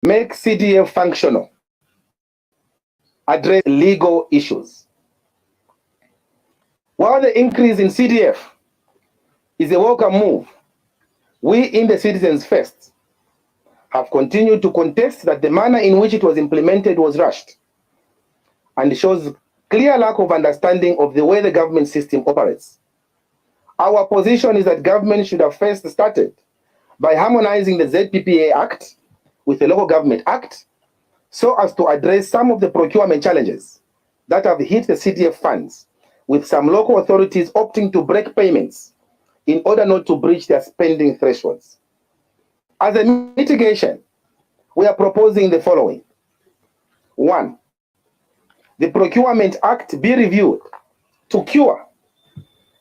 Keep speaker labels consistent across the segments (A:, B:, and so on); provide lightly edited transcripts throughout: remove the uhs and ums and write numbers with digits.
A: make CDF functional, address legal issues. While the increase in CDF is a welcome move, we in the Citizens First have continued to contest that the manner in which it was implemented was rushed and shows clear lack of understanding of the way the government system operates. Our position is that government should have first started by harmonizing the ZPPA Act with the Local Government Act so as to address some of the procurement challenges that have hit the CDF funds, with some local authorities opting to break payments in order not to breach their spending thresholds. As a mitigation, we are proposing the following. 1. The Procurement Act be reviewed to cure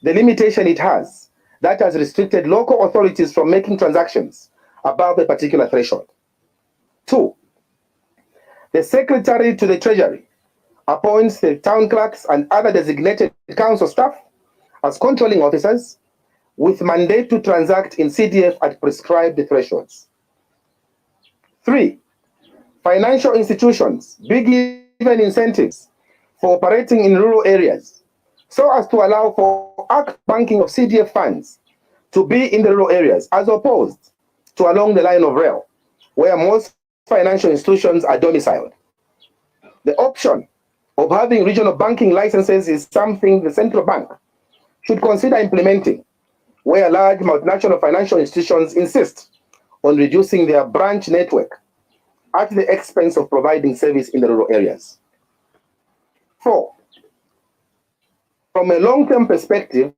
A: the limitation it has that has restricted local authorities from making transactions above a particular threshold. 2. The Secretary to the Treasury appoints the town clerks and other designated council staff as controlling officers with mandate to transact in CDF at prescribed thresholds. 3. Financial institutions be given incentives for operating in rural areas so as to allow for active banking of CDF funds to be in the rural areas as opposed to along the line of rail, where most financial institutions are domiciled. The option of having regional banking licenses is something the central bank should consider implementing, where large multinational financial institutions insist on reducing their branch network at the expense of providing service in the rural areas. 4. From a long-term perspective,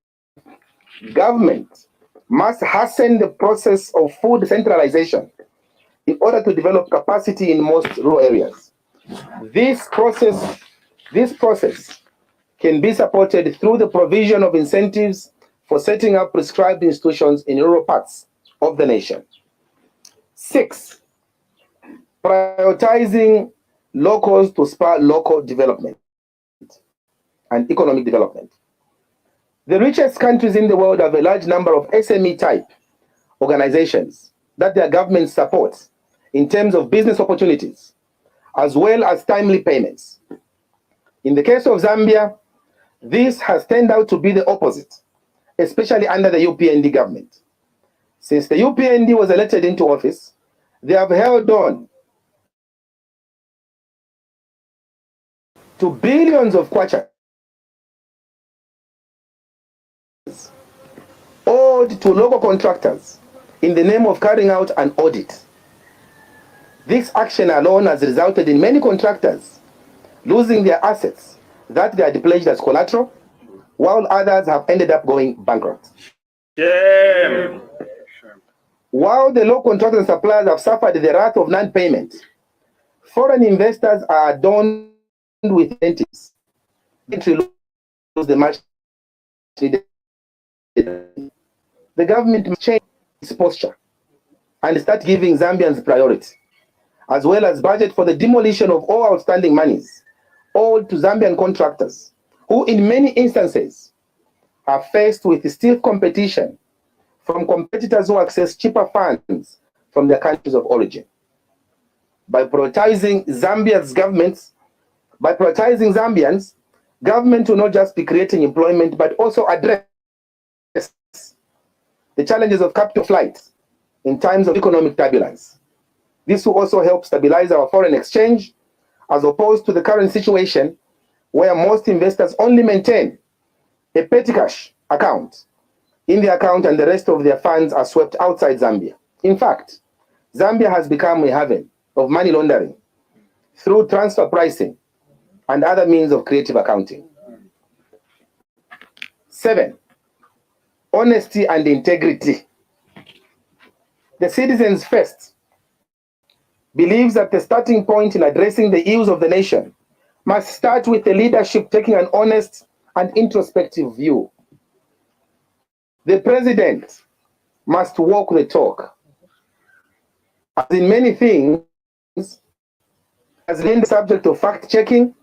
A: government must hasten the process of food centralization in order to develop capacity in most rural areas. This process can be supported through the provision of incentives for setting up prescribed institutions in rural parts of the nation. 6. Prioritizing locals to spur local development and economic development. The richest countries in the world have a large number of SME-type organizations that their government supports in terms of business opportunities, as well as timely payments. In the case of Zambia, this has turned out to be the opposite, especially under the UPND government. Since the UPND was elected into office, they have held on to billions of kwacha owed to local contractors in the name of carrying out an audit. This action alone has resulted in many contractors losing their assets that they had pledged as collateral, while others have ended up going bankrupt.
B: Shame.
A: While the local contractors and suppliers have suffered the wrath of non-payment, foreign investors are adorned with incentives. The much needed. The government must change its posture and start giving Zambians priority, as well as budget for the demolition of all outstanding monies owed to Zambian contractors, who in many instances are faced with stiff competition from competitors who access cheaper funds from their countries of origin. By prioritizing Zambians, government will not just be creating employment, but also address the challenges of capital flight in times of economic turbulence. This will also help stabilize our foreign exchange, as opposed to the current situation where most investors only maintain a petty cash account in the account and the rest of their funds are swept outside Zambia. In fact, Zambia has become a haven of money laundering through transfer pricing and other means of creative accounting. 7. Honesty and integrity. The Citizens First believes that the starting point in addressing the ills of the nation must start with the leadership taking an honest and introspective view. The president must walk the talk. As in many things, has been the subject of fact-checking,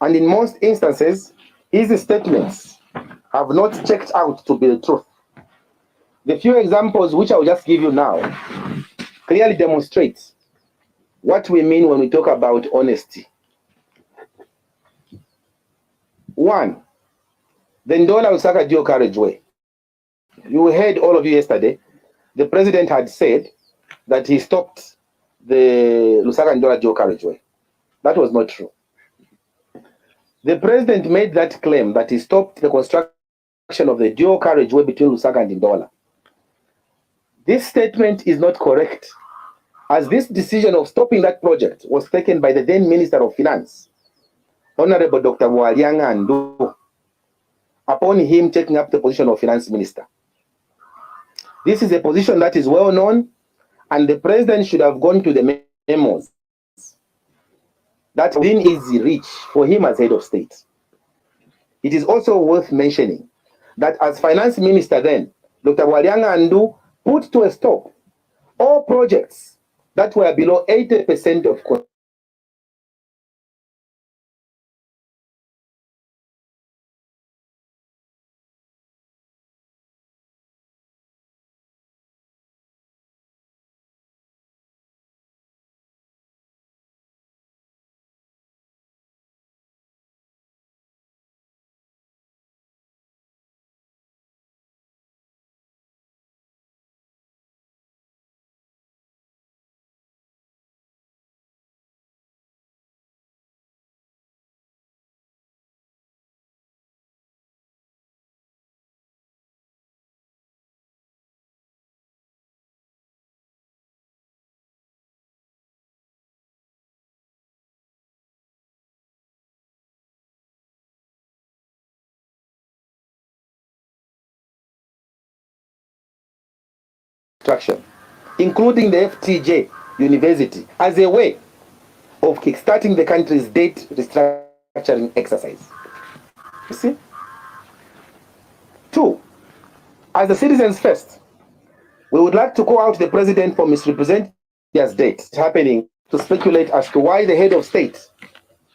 A: and in most instances, his statements have not checked out to be the truth. The few examples which I will just give you now clearly demonstrate what we mean when we talk about honesty. One, the Ndola Lusaka dual carriageway. You heard, all of you, yesterday, the president had said that he stopped the Lusaka Ndola dual carriageway. That was not true. The president made that claim that he stopped the construction of the dual carriageway between Lusaka and Ndola. This statement is not correct, as this decision of stopping that project was taken by the then Minister of Finance, Honorable Dr. Walianga Andu, upon him taking up the position of Finance Minister. This is a position that is well known, and the president should have gone to the memos. That's within easy reach for him as head of state. It is also worth mentioning that as Finance Minister then, Dr. Walianga Andu put to a stop all projects that were below 80% of construction, including the FTJ University, as a way of kickstarting the country's debt restructuring exercise. You see? Two, as the citizens first, we would like to call out the president for misrepresenting his debt happening to speculate as to why the head of state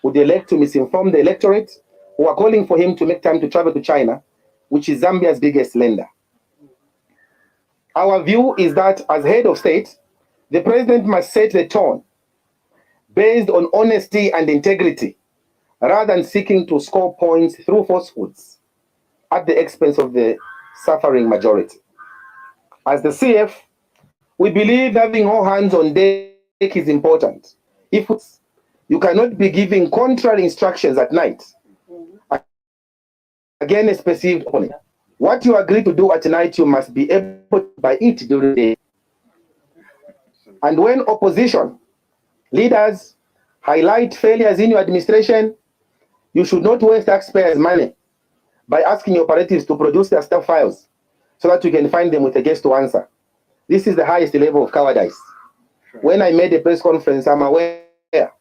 A: would elect to misinform the electorate who are calling for him to make time to travel to China, which is Zambia's biggest lender. Our view is that as head of state, the president must set the tone based on honesty and integrity, rather than seeking to score points through falsehoods at the expense of the suffering majority. As the CF, we believe having all hands on deck is important. If you cannot be giving contrary instructions at night against a perceived opponent. What you agree to do at night, you must be able to by it during the day. And when opposition leaders highlight failures in your administration, you should not waste taxpayers' money by asking your operatives to produce their staff files so that you can find them with a guest to answer. This is the highest level of cowardice. Sure. When I made a press conference, I'm aware the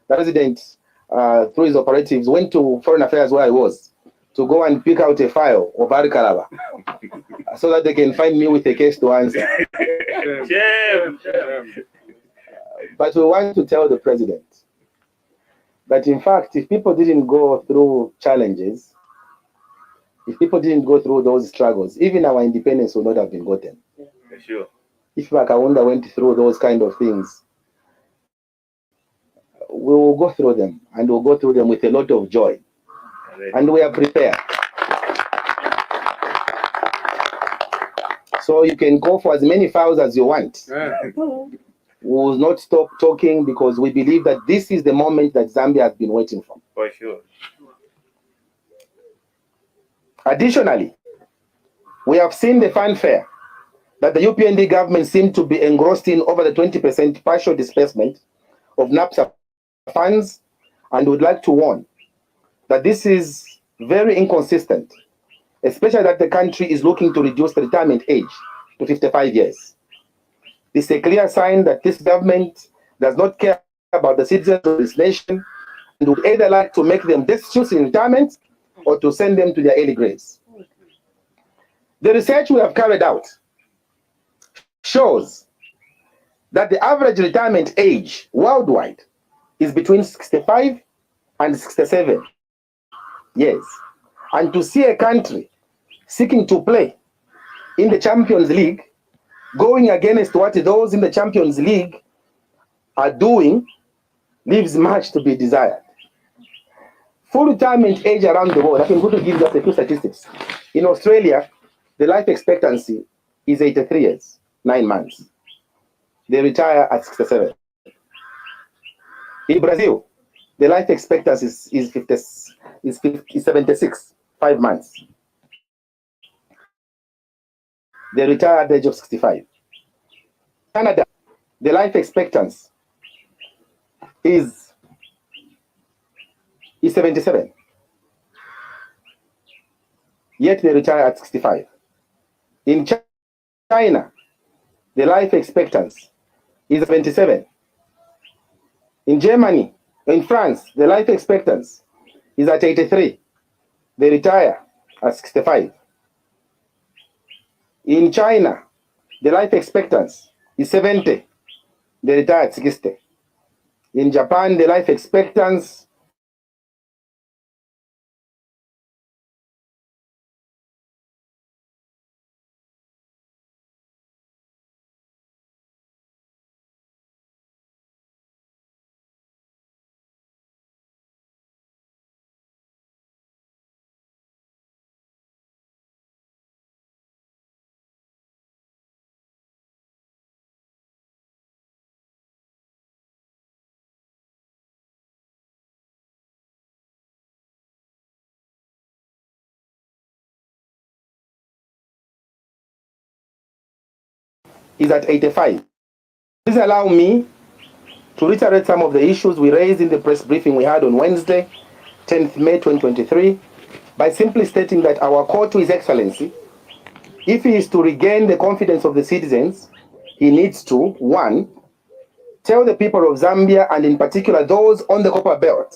A: president, through his operatives, went to Foreign Affairs where I was to go and pick out a file of Kalaba so that they can find me with a case to answer. But we want to tell the president that, in fact, if people didn't go through challenges, if people didn't go through those struggles, even our independence would not have been gotten.
B: Sure.
A: If Makawunda went through those kind of things, we will go through them, and we'll go through them with a lot of joy. And we are prepared. So you can go for as many files as you want. We will not stop talking because we believe that this is the moment that Zambia has been waiting for.
B: For sure.
A: Additionally, we have seen the fanfare that the UPND government seemed to be engrossed in over the 20% partial disbursement of NAPSA funds, and would like to warn that this is very inconsistent, especially that the country is looking to reduce the retirement age to 55 years. This is a clear sign that this government does not care about the citizens of this nation and would either like to make them destitute in retirement or to send them to their early graves. The research we have carried out shows that the average retirement age worldwide is between 65 and 67 years. And to see a country seeking to play in the Champions League, going against what those in the Champions League are doing leaves much to be desired. Full retirement age around the world, I can go to give just a few statistics. In Australia, the life expectancy is 83 years, 9 months. They retire at 67. In Brazil, the life expectancy is 76, 5 months. They retire at the age of 65. Canada, the life expectancy is 77. Yet they retire at 65. In China, the life expectancy is 77. In Germany, in France, the life expectancy is at 83. They retire at 65. In China, the life expectancy is 70. They retire at 60. In Japan, the life expectancy is at 85. Please allow me to reiterate some of the issues we raised in the press briefing we had on Wednesday, 10th May 2023, by simply stating that our call to His Excellency, if he is to regain the confidence of the citizens, he needs to, 1, tell the people of Zambia, and in particular those on the copper belt,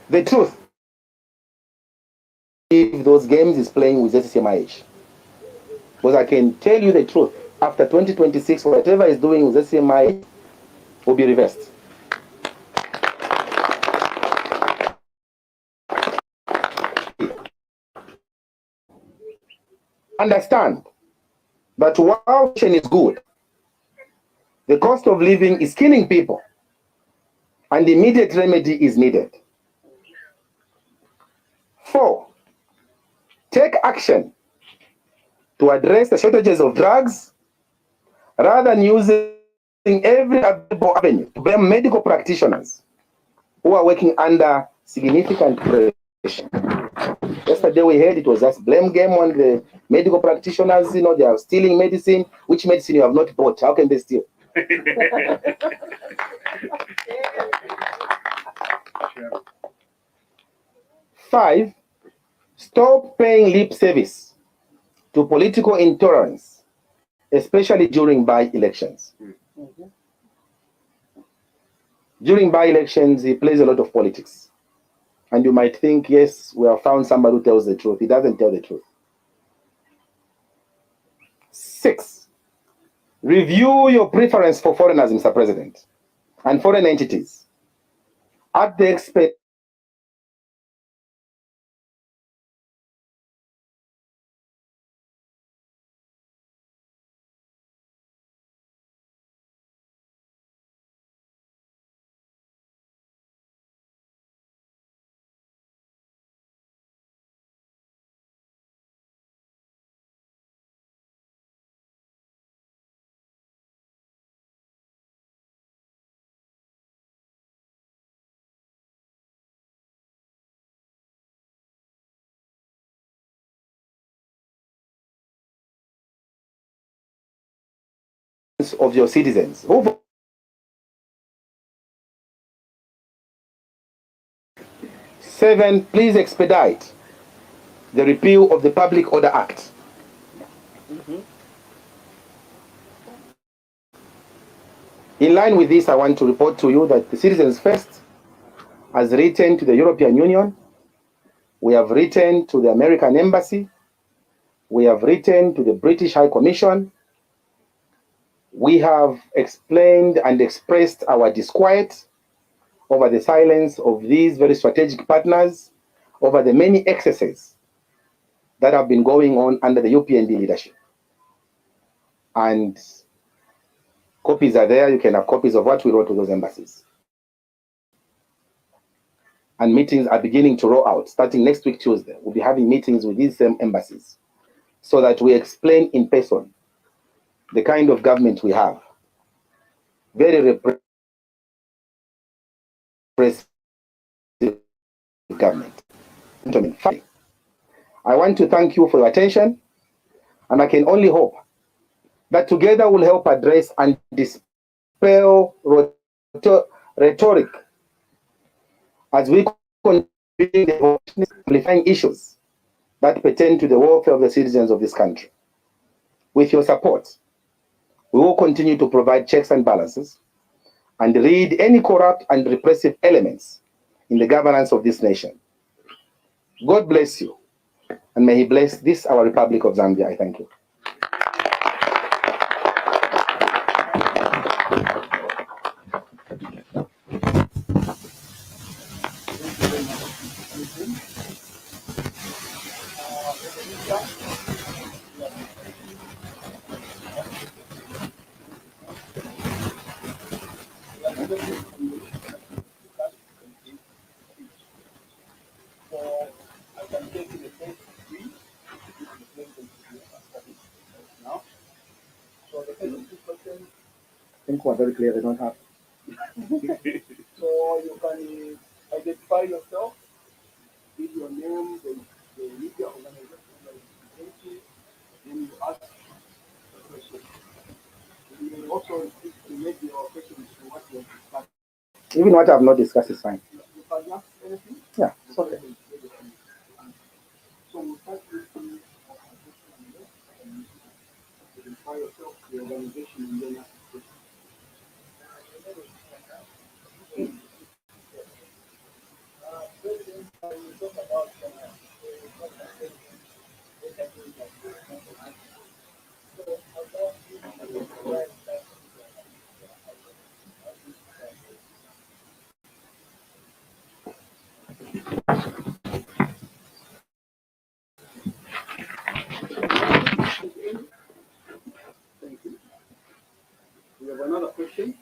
A: the truth, if those games is playing with SCMIH. Because I can tell you the truth, after 2026, whatever is doing with SCMIH will be reversed. Understand that while action is good, the cost of living is killing people, and immediate remedy is needed. 4, take action to address the shortages of drugs rather than using every available avenue to blame medical practitioners who are working under significant pressure. Yesterday we heard it was just blame game on the medical practitioners, they are stealing medicine. Which medicine you have not bought? How can they steal? 5, stop paying lip service to political intolerance, especially during by-elections. During by-elections, he plays a lot of politics. And you might think, yes, we have found somebody who tells the truth. He doesn't tell the truth. 6, review your preference for foreigners, Mr. President, and foreign entities at the expense of your citizens. 7, please expedite the repeal of the Public Order Act. In line with this, I want to report to you that the Citizens First has written to the European Union, we have written to the American Embassy, we have written to the British High Commission, we have explained and expressed our disquiet over the silence of these very strategic partners, over the many excesses that have been going on under the UPND leadership. And copies are there. You can have copies of what we wrote to those embassies. And meetings are beginning to roll out. Starting next week, Tuesday, we'll be having meetings with these same embassies so that we explain in person the kind of government we have. Very repressive government. I want to thank you for your attention, and I can only hope that together we'll help address and dispel rhetoric as we continue amplifying issues that pertain to the welfare of the citizens of this country. With your support, we will continue to provide checks and balances and rid any corrupt and repressive elements in the governance of this nation. God bless you, and may He bless this, our Republic of Zambia. I thank you. I think we're very clear, they don't have.
C: So you can identify yourself, give your name, the media organization that is representing, and you ask the question. You may also relate your questions to what you have discussed.
A: Even what I've not discussed is fine.
C: You can ask anything.
A: Yeah, it's okay.
C: So we start with the identify yourself, the organization, and then ask the question. Thank you. We have another question.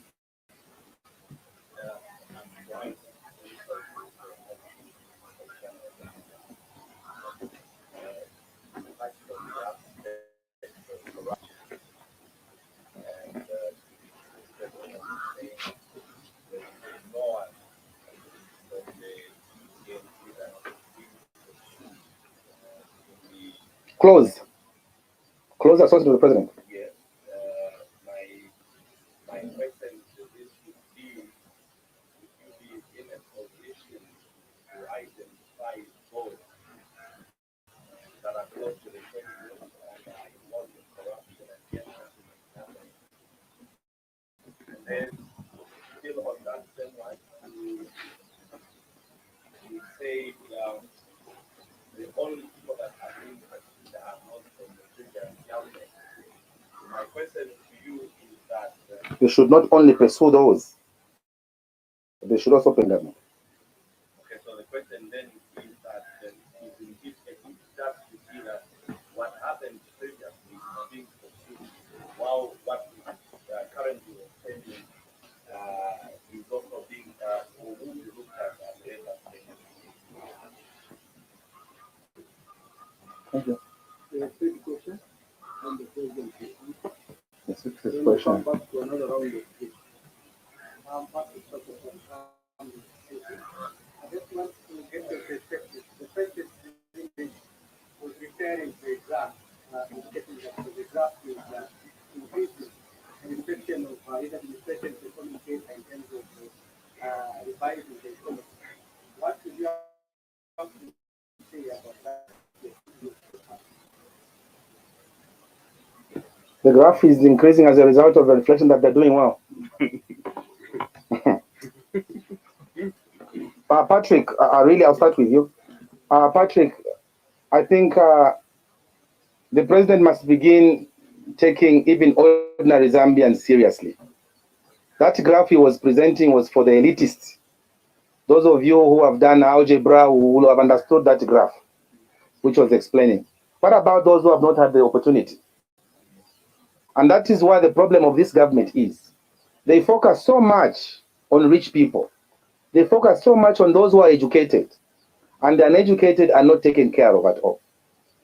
A: Close. Close associate to the president.
B: Yes. My question to this would be, would you be in a position to identify those that are close to the president and are involved in corruption and yet nothing is happening? And then, still on that same line, you say the only people that are being pursued are not from the previous government. My question to you is that
A: You should not only pursue those, they should also pay them.
B: okay, so the question then is that is indeed a good start to see that what happened previously is being pursued, while what is currently pending is also being will be looked at a later stage.
A: Thank you.
C: The third question, and the president will answer.
A: The sixth
C: Then we'll
A: question.
C: come back to another round of questions. Back to Dr. Kalaba. I just want to get your perspective. The first statement was referring to a graph, indicating that the graph is increasing an inspection of his administration's economic data in terms of revising the economy. What do you have to say about that?
A: The graph is increasing as a result of the reflection that they're doing well. Patrick, really, I'll start with you. Patrick, I think the president must begin taking even ordinary Zambians seriously. That graph he was presenting was for the elitists. Those of you who have done algebra will have understood that graph, which was explaining. What about those who have not had the opportunity? And that is why the problem of this government is. They focus so much on rich people. They focus so much on those who are educated. And the uneducated are not taken care of at all.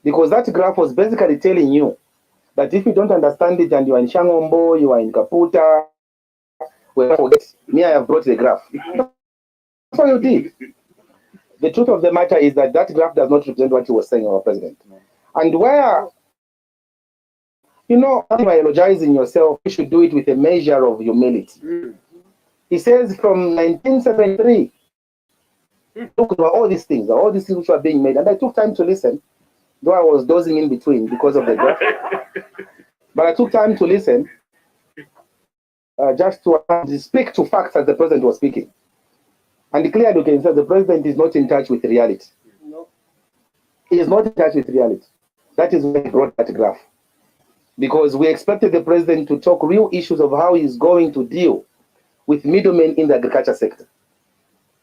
A: Because that graph was basically telling you that if you don't understand it and you are in Shangombo, you are in Kaputa, well, forget me, I have brought the graph. That's what you did. The truth of the matter is that that graph does not represent what he was saying, our president. And where, you know, by elogizing yourself, you should do it with a measure of humility. He says from 1973, look, there were all these things which were being made. And I took time to listen, though I was dozing in between because of the graph. But I took time to listen just to speak to facts as the president was speaking. And clearly you can say the president is not in touch with reality.
C: No.
A: He is not in touch with reality. That is why he brought that graph. Because we expected the president to talk real issues of how he's going to deal with middlemen in the agriculture sector,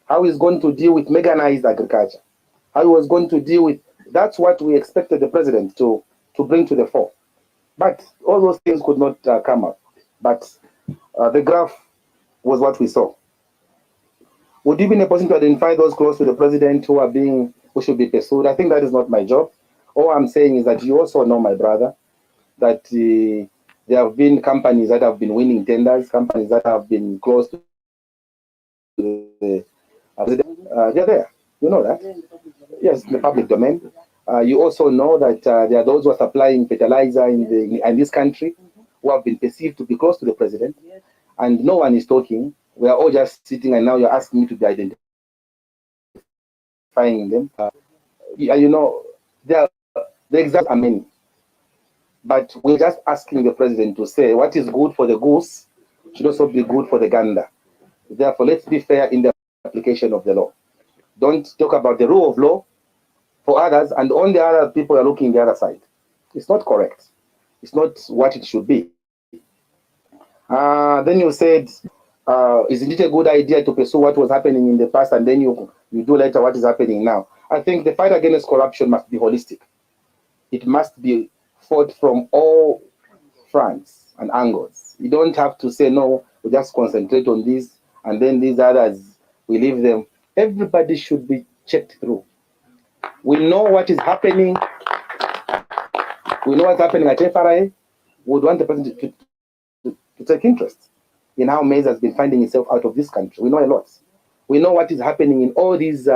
A: how he's going to deal with mechanized agriculture, how he was going to deal with, that's what we expected the president to bring to the fore. But all those things could not come up. But the graph was what we saw. Would you be in a position to identify those close to the president who should be pursued? I think that is not my job. All I'm saying is that you also know, my brother, that there have been companies that have been winning tenders, companies that have been close to the president. They're there. You know that. Yes, in the public domain. You also know that there are those who are supplying fertilizer in this country who have been perceived to be close to the president, and no one is talking. We are all just sitting, and now you're asking me to be identifying them. You know, the examples are many, but we're just asking the president to say what is good for the goose should also be good for the gander. Therefore, let's be fair in the application of the law. Don't talk about the rule of law for others, and only other people are looking the other side. It's not correct. It's not what it should be. Then you said, isn't it a good idea to pursue what was happening in the past and then you do later what is happening now? I think the fight against corruption must be holistic. It must be fought from all fronts and angles. You don't have to say, no, we just concentrate on this and then these others, we leave them. Everybody should be checked through. We know what is happening. We know what's happening at FRA. We would want the president to take interest in how maize has been finding itself out of this country. We know a lot. We know what is happening in all these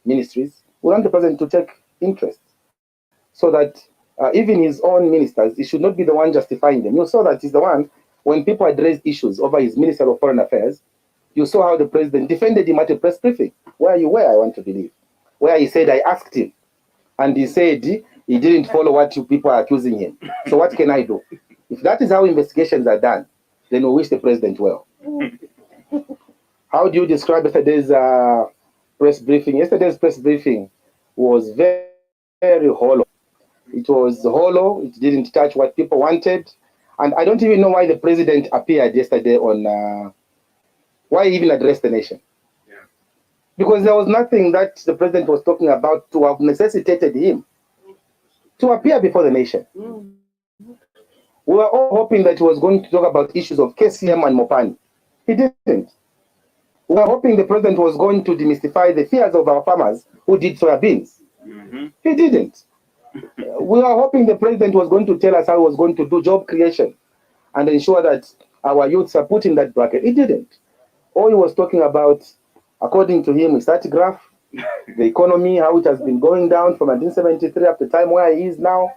A: ministries. We want the president to take interest so that even his own ministers, he should not be the one justifying them. You saw that he's the one, when people addressed issues over his Minister of Foreign Affairs, you saw how the president defended him at a press briefing. Where you were, I want to believe. Where he said, I asked him. And he said he didn't follow what you people are accusing him. So what can I do? If that is how investigations are done, then we wish the president well. How do you describe yesterday's press briefing? Yesterday's press briefing was very, very hollow. It was hollow. It didn't touch what people wanted. And I don't even know why the president appeared yesterday on, why he even addressed the nation. Yeah. Because there was nothing that the president was talking about to have necessitated him to appear before the nation. We were all hoping that he was going to talk about issues of KCM and Mopani. He didn't. We were hoping the president was going to demystify the fears of our farmers who did soybeans. He didn't. We were hoping the president was going to tell us how he was going to do job creation and ensure that our youths are put in that bracket. He didn't. All he was talking about, according to him, is that graph, the economy, how it has been going down from 1973 up to the time where he is now.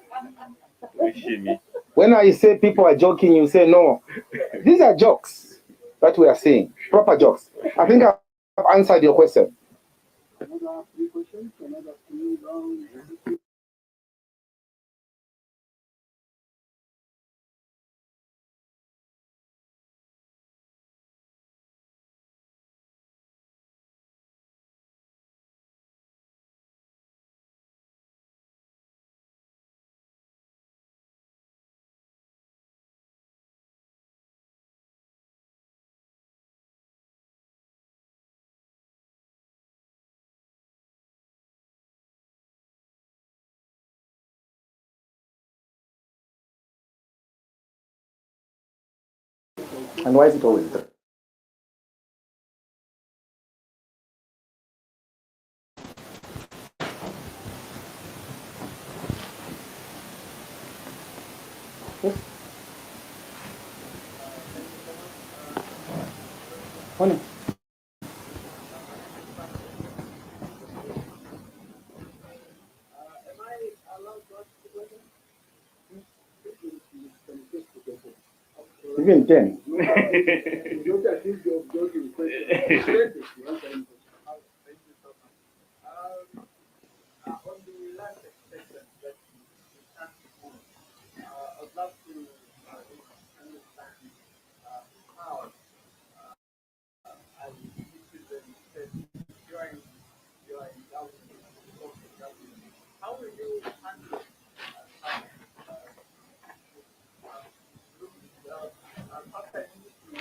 A: When I say people are joking, you say no. These are jokes that we are saying, proper jokes. I think I've answered your question. And why is it always 3? Yes. Morning.
C: Am I allowed to ask the question?
A: Even 10.
C: You don't think you're joking question. Thank you so much. On the last expression that you can't move, I'd love to understand how, as citizens, that you are in government, local government, how will you handle after you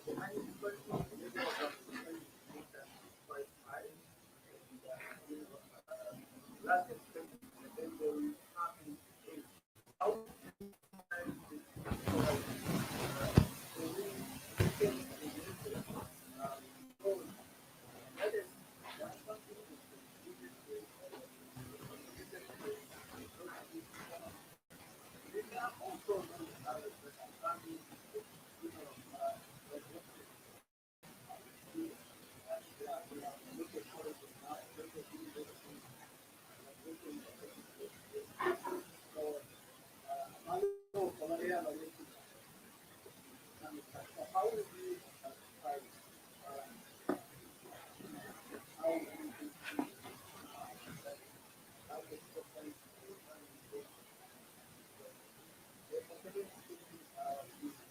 C: the money person, the level of participation is quite high, and last expression, and then there is having a how do you manage this so that we can because that is something that there are also those others that are coming, you know, how would you describe how you how the different is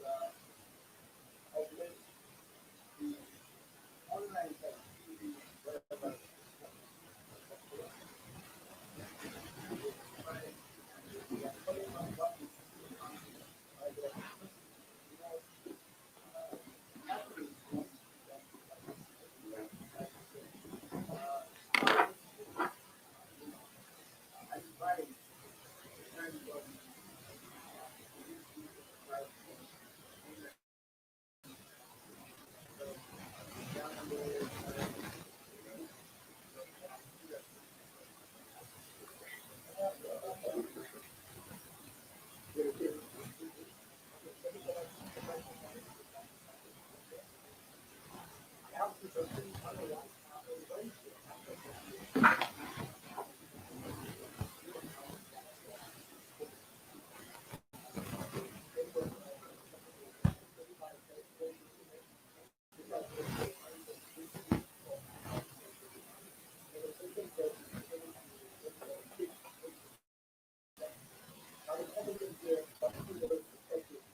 C: of late the online activity, whatever, advice in terms of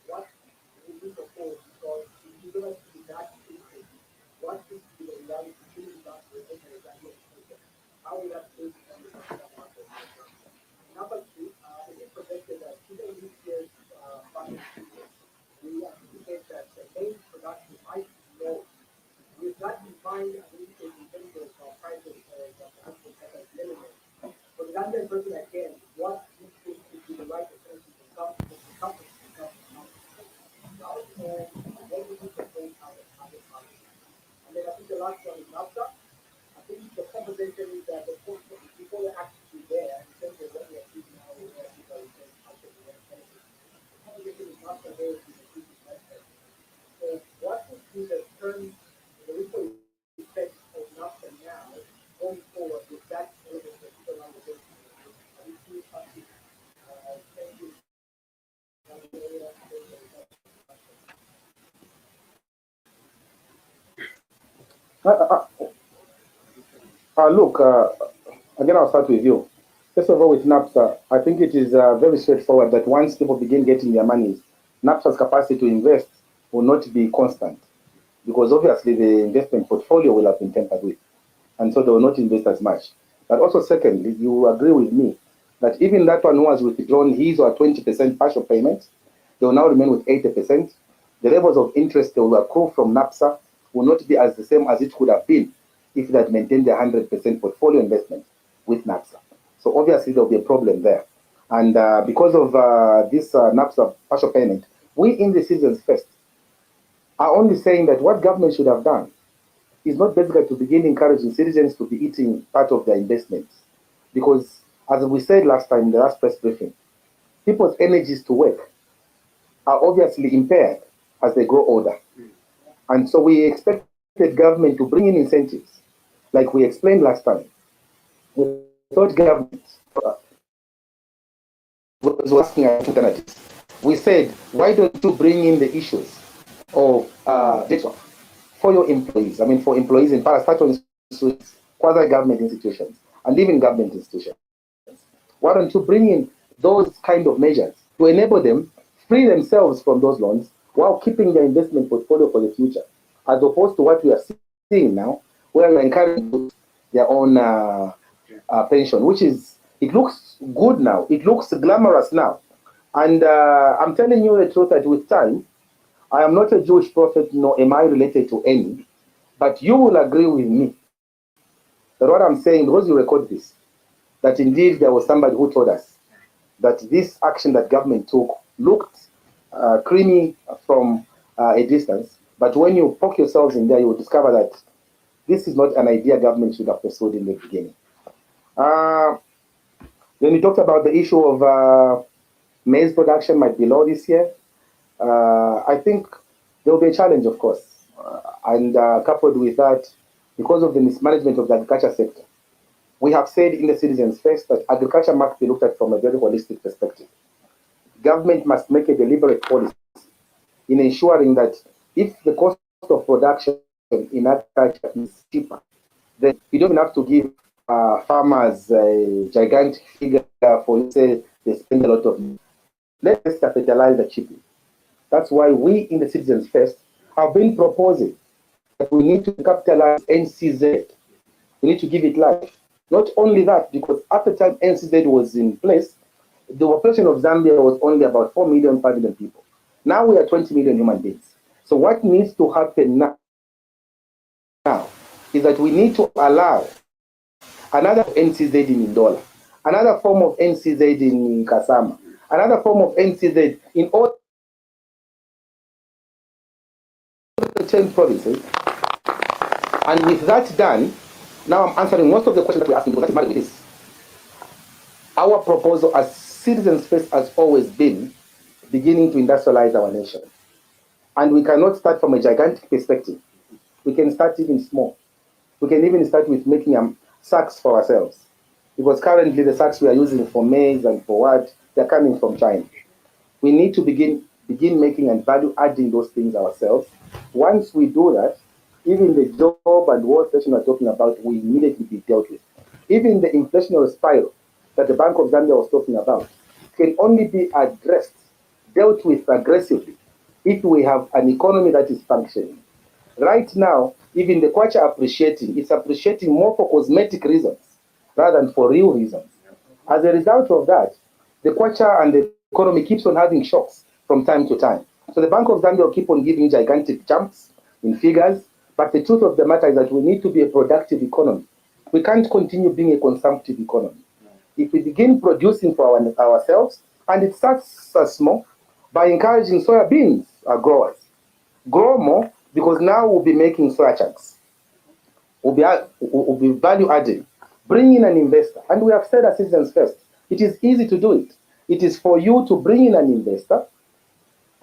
C: what we do suppose because if you don't see that picture, what is the reality is that we make an example of how we have to on the market. Number two, it is projected that even this year's farming season, we anticipate that the main production might be low. With that in mind, I think in terms of prices that the actual better limited. For the Gambian person again, what do you think would be the right approach to come to the company to come out and what do you propose how the target market? And then I think the last one is NAFTA. I think the conversation is that the people are actually there in terms of what we are seeing now with people in terms of the conversation is not the way to the business method. So what would be the term, the ripple effect of NAFTA now going forward with that element that people are going to have you seen something changes in the area?
A: Uh, uh, Look, again, I'll start with you. First of all, with NAPSA, I think it is very straightforward that once people begin getting their monies, NAPSA's capacity to invest will not be constant because obviously the investment portfolio will have been tempered with, and so they will not invest as much. But also, secondly, you agree with me that even that one who has withdrawn his or 20% partial payment, they will now remain with 80%. The levels of interest they will accrue from NAPSA will not be as the same as it could have been if they had maintained their 100% portfolio investment with NAPSA. So obviously there will be a problem there. And because of this NAPSA partial payment, we in the citizens first are only saying that what government should have done is not basically to begin encouraging citizens to be eating part of their investments. Because, as we said last time in the last press briefing, people's energies to work are obviously impaired as they grow older. And so we expected government to bring in incentives. Like we explained last time, we thought government was asking alternatives. We said, why don't you bring in the issues of for your employees? I mean, for employees in parastatal institutions, quasi-government institutions, and even government institutions. Why don't you bring in those kind of measures to enable them free themselves from those loans while keeping their investment portfolio for the future, as opposed to what we are seeing now, where we are encouraging their own pension, which is, it looks good now, it looks glamorous now. And I'm telling you the truth that with time, I am not a Jewish prophet, nor am I related to any, but you will agree with me that what I'm saying, because you record this, that indeed there was somebody who told us that this action that government took looked creamy from a distance, but when you poke yourselves in there, you will discover that this is not an idea government should have pursued in the beginning. Uh, then we talked about the issue of maize production might be low this year. I think there will be a challenge, of course, and coupled with that, because of the mismanagement of the agriculture sector, we have said in the Citizens First that agriculture must be looked at from a very holistic perspective. Government must make a deliberate policy in ensuring that if the cost of production in agriculture is cheaper, then you don't have to give farmers a gigantic figure for, you say, they spend a lot of money. Let's capitalize the cheaply. That's why we in the Citizens First have been proposing that we need to capitalize NCZ. We need to give it life. Not only that, because at the time NCZ was in place, the population of Zambia was only about 4 million, 5 million people. Now we are 20 million human beings. So what needs to happen now is that we need to allow another NCZ in Ndola, another form of NCZ in Kasama, another form of NCZ in all the 10 provinces. And with that done, now I'm answering most of the questions that we're asking, because that's with this. Our proposal as Citizens First has always been beginning to industrialize our nation. And we cannot start from a gigantic perspective. We can start even small. We can even start with making sacks for ourselves. Because currently the sacks we are using for maize and for what, they're coming from China. We need to begin making and value adding those things ourselves. Once we do that, even the job and war session we're talking about will immediately be dealt with. Even the inflationary spiral that the Bank of Zambia was talking about can only be addressed, dealt with aggressively, if we have an economy that is functioning. Right now, even the Kwacha it's appreciating more for cosmetic reasons rather than for real reasons. As a result of that, the Kwacha and the economy keeps on having shocks from time to time. So the Bank of Zambia will keep on giving gigantic jumps in figures, but the truth of the matter is that we need to be a productive economy. We can't continue being a consumptive economy. If we begin producing for ourselves, and it starts small, by encouraging soybeans growers, grow more, because now we'll be making soya chunks. We'll be value adding. Bring in an investor. And we have said as Citizens First, it is easy to do it. It is for you to bring in an investor.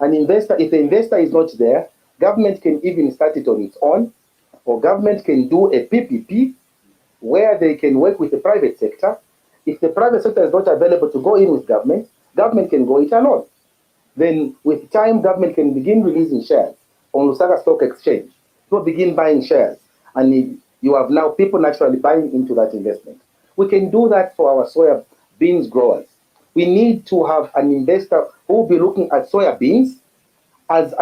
A: An investor, if the investor is not there, government can even start it on its own, or government can do a PPP where they can work with the private sector. If the private sector is not available to go in with government, government can go it alone. Then with time, government can begin releasing shares on Lusaka Stock Exchange. People begin buying shares, and you have now people naturally buying into that investment. We can do that for our soya beans growers. We need to have an investor who will be looking at soya beans as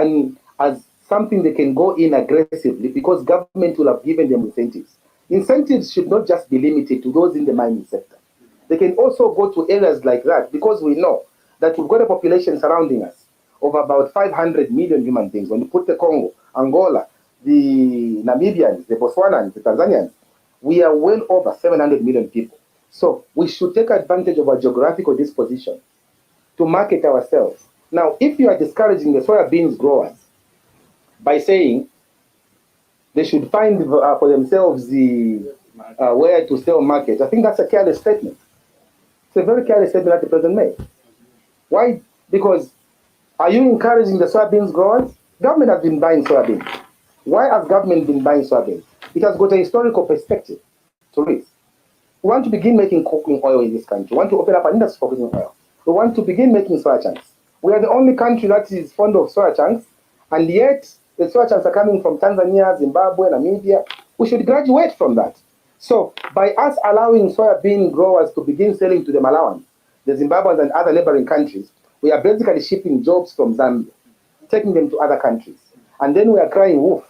A: something they can go in aggressively, because government will have given them incentives. Incentives should not just be limited to those in the mining sector. They can also go to areas like that, because we know that we've got a population surrounding us of about 500 million human beings. When you put the Congo, Angola, the Namibians, the Botswanans, the Tanzanians, we are well over 700 million people. So we should take advantage of our geographical disposition to market ourselves. Now, if you are discouraging the soya beans growers by saying they should find for themselves the where to sell market. I think that's a careless statement. It's a very careless statement that the president made. Why? Because are you encouraging the soybeans growers? Government has been buying soybeans. Why has government been buying soybeans? It has got a historical perspective to it. We want to begin making cooking oil in this country. We want to open up an industry for cooking oil. We want to begin making soya chunks. We are the only country that is fond of soya chunks, and yet the soya chunks are coming from Tanzania, Zimbabwe, Namibia. We should graduate from that. So by us allowing soybean growers to begin selling to the Malawans, the Zimbabweans, and other neighboring countries, we are basically shipping jobs from Zambia, taking them to other countries. And then we are crying wolf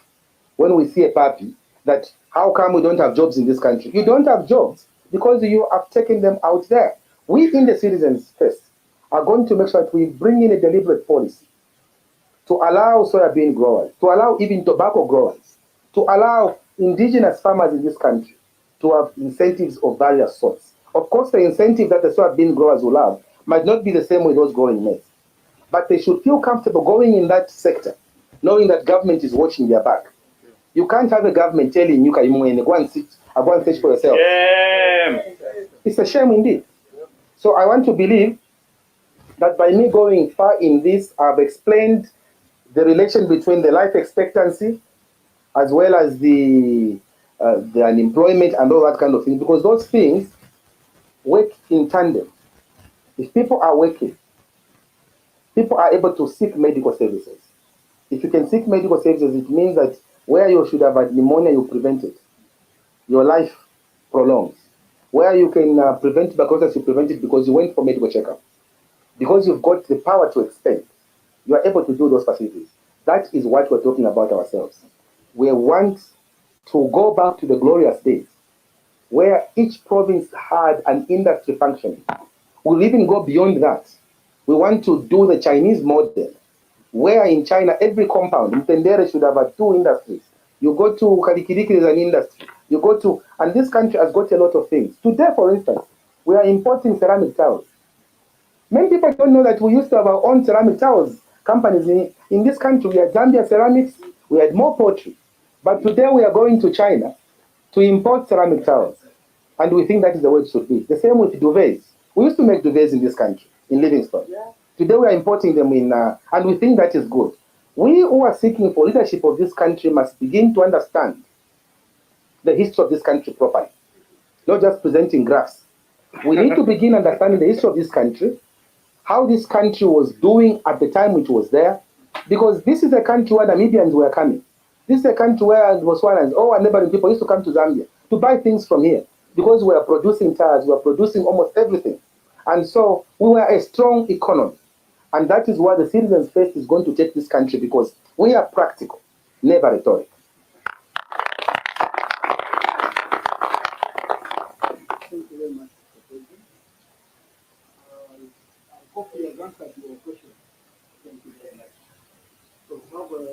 A: when we see a puppy that how come we don't have jobs in this country? You don't have jobs because you have taken them out there. We in the citizens first are going to make sure that we bring in a deliberate policy to allow soybean growers, to allow even tobacco growers, to allow indigenous farmers in this country to have incentives of various sorts. Of course, the incentive that the soybean growers will have might not be the same with those growing maize, but they should feel comfortable going in that sector, knowing that government is watching their back. You can't have a government telling you, go and sit, go and search for yourself.
D: Yeah.
A: It's a shame indeed. So I want to believe that by me going far in this, I've explained the relation between the life expectancy as well as the unemployment and all that kind of thing, because those things work in tandem. If people are working, people are able to seek medical services. If you can seek medical services, it means that where you should have had pneumonia, you prevent it. Your life prolongs. Where you can prevent tuberculosis, you prevent it because you went for medical checkup. Because you've got the power to expend, you are able to do those facilities. That is what we're talking about ourselves. We want to go back to the glorious days where each province had an industry functioning. We'll even go beyond that. We want to do the Chinese model, where in China, every compound, Mtendere should have 2 industries. You go to Karikiriki, there's an industry. You go to, and this country has got a lot of things. Today, for instance, we are importing ceramic tiles. Many people don't know that we used to have our own ceramic tiles companies in this country. We had Zambia Ceramics, we had more poultry. But today we are going to China to import ceramic tiles. And we think that is the way it should be. The same with duvets. We used to make duvets in this country, in Livingstone.
C: Yeah.
A: Today we are importing them in, and we think that is good. We who are seeking for leadership of this country must begin to understand the history of this country properly, not just presenting graphs. We need to begin understanding the history of this country, how this country was doing at the time it was there, because this is a country where Namibians were coming. This is a country where Botswanans, and neighboring people used to come to Zambia to buy things from here because we are producing tires, we are producing almost everything. And so we were a strong economy. And that is why the Citizens First is going to take this country, because we are practical, never rhetoric.
C: Thank you very much, Mr. President. I hope you have answered your question. Thank you very much. So we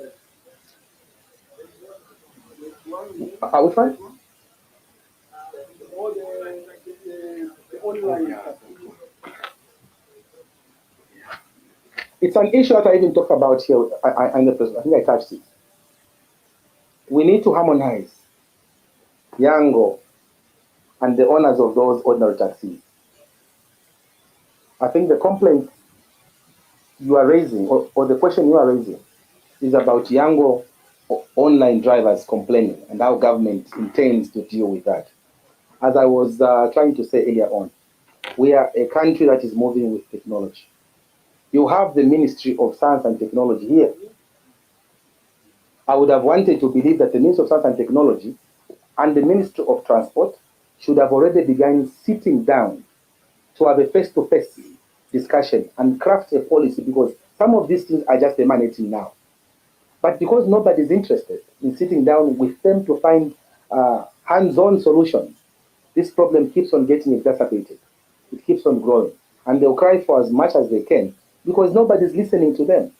C: have
A: Are we fine?
C: all the online stuff.
A: It's an issue that I even talked about here. I think I touched it. We need to harmonize Yango and the owners of those ordinary taxis. I think the complaint you are raising, or the question you are raising, is about Yango online drivers complaining and how government intends to deal with that. As I was trying to say earlier on, we are a country that is moving with technology. You have the Ministry of Science and Technology here. I would have wanted to believe that the Ministry of Science and Technology and the Ministry of Transport should have already begun sitting down to have a face-to-face discussion and craft a policy, because some of these things are just emanating now. But because nobody is interested in sitting down with them to find hands-on solutions, this problem keeps on getting exacerbated. It keeps on growing. And they'll cry for as much as they can because nobody's listening to them.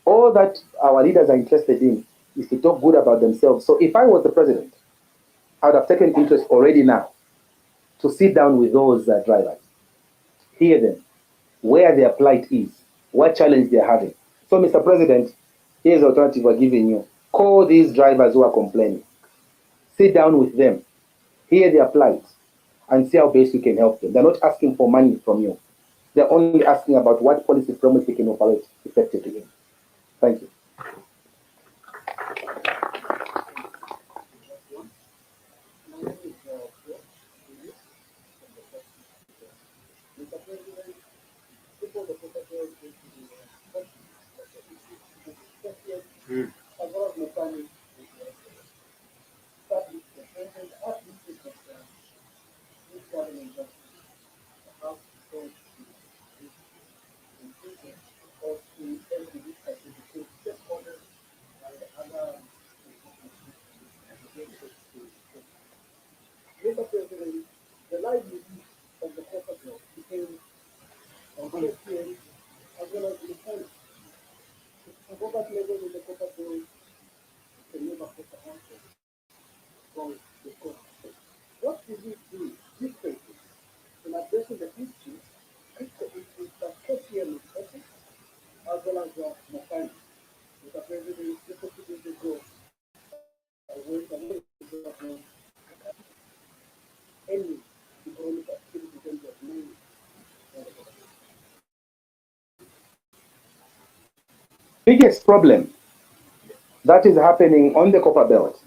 A: All that our leaders are interested in is to talk good about themselves. So if I was the president, I would have taken interest already now to sit down with those drivers, hear them, where their plight is, what challenge they're having. So, Mr. President, here's the alternative we're giving you. Call these drivers who are complaining. Sit down with them, hear their plight, and see how best you can help them. They're not asking for money from you. They're only asking about what policy framework they can operate effectively in. Thank you.
C: Mr. President, the livelihood of the copper belt became uncertain as well as intense. The poverty level in the copper belt can never get the answer from the court. What do we do differently in addressing the issues, critical issues that KPM is facing, as well as Mokani? Mr. President, the possibility to go away from any economic activity in terms of money.
A: Biggest problem that is happening on the copper belt,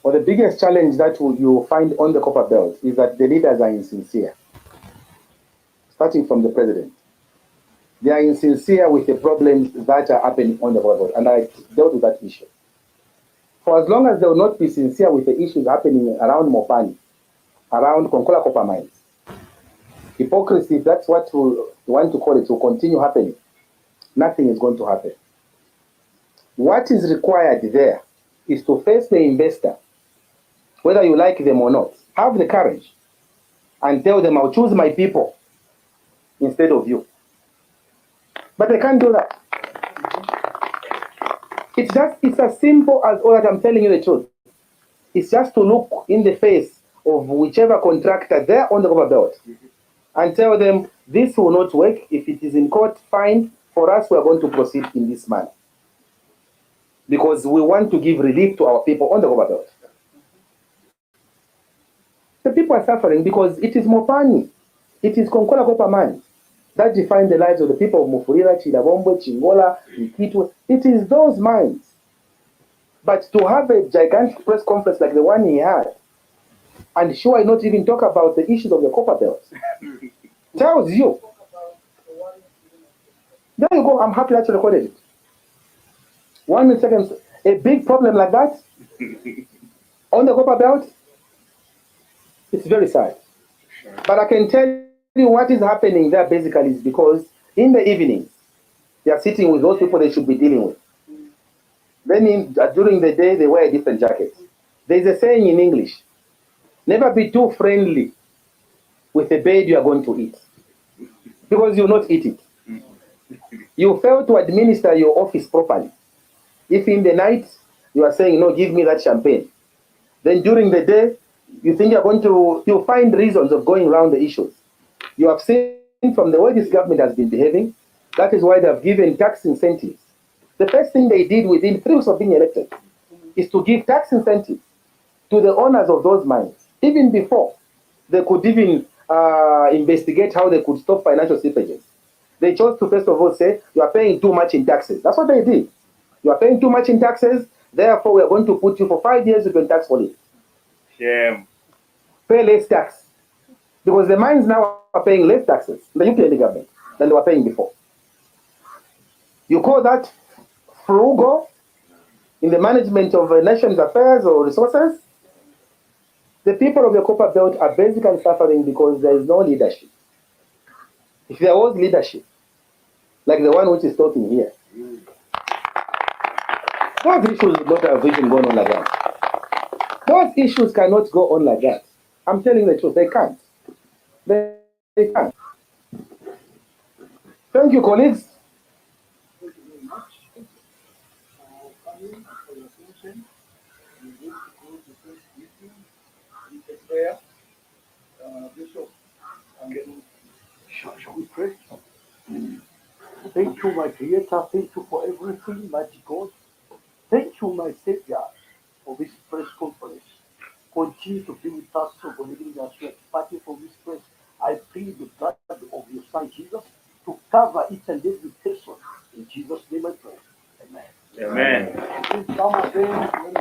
A: or the biggest challenge that you find on the copper belt, is that the leaders are insincere, starting from the president. They are insincere with the problems that are happening on the copper belt, and I dealt with that issue. For as long as they will not be sincere with the issues happening around Mopani, around Konkola copper mines, hypocrisy, if that's what we want to call it, will continue happening. Nothing is going to happen. What is required there is to face the investor, whether you like them or not. Have the courage and tell them, I'll choose my people instead of you. But they can't do that. It's as simple as all that. I'm telling you the truth. It's just to look in the face of whichever contractor there on the copper belt and tell them, this will not work. If it is in court, fine. For us, we are going to proceed in this manner, because we want to give relief to our people on the copper belt. The people are suffering because it is Mopani, it is Konkola copper mines that define the lives of the people of Mufurira, Chilabombwe, Chingola, Ikitu. It is those mines. But to have a gigantic press conference like the one he had, and sure, not even talk about the issues of the copper belt, tells you. There you go. I'm happy that you recorded it. 1 minute seconds. A big problem like that on the copper belt, it's very sad. But I can tell you what is happening there basically is because in the evenings, they are sitting with those people they should be dealing with. Then during the day, they wear a different jacket. There's a saying in English, never be too friendly with the bird you are going to eat, because you'll not eat it. You fail to administer your office properly. If in the night you are saying, no, give me that champagne, then during the day, you think you'll find reasons of going around the issues. You have seen from the way this government has been behaving, that is why they have given tax incentives. The first thing they did within 3 weeks of being elected is to give tax incentives to the owners of those mines, even before they could even investigate how they could stop financial slippages. They chose to first of all say, you are paying too much in taxes. That's what they did. You are paying too much in taxes, therefore we are going to put you for 5 years you can tax holiday.
B: Shame.
A: Pay less tax. Because the mines now are paying less taxes, the UPND government, than they were paying before. You call that frugal in the management of a nation's affairs or resources? The people of the copper belt are basically suffering because there is no leadership. If there was leadership, like the one which is talking here, those issues would not have even gone on like that. Those issues cannot go on like that. I'm telling you the truth, they can't. They can't. Thank you, colleagues.
C: Thank you very much for coming and for your attention. We need to close the first meeting with a prayer. Bishop, and then
D: Shall we pray? Thank you, my Creator. Thank you for everything, mighty God. Thank you, my Savior, for this press conference. Continue to be with us, so believing that we are departing from this place. I plead the blood of your Son Jesus to cover each and every person. In Jesus' name I pray. Amen.
B: Amen.
D: Please come again.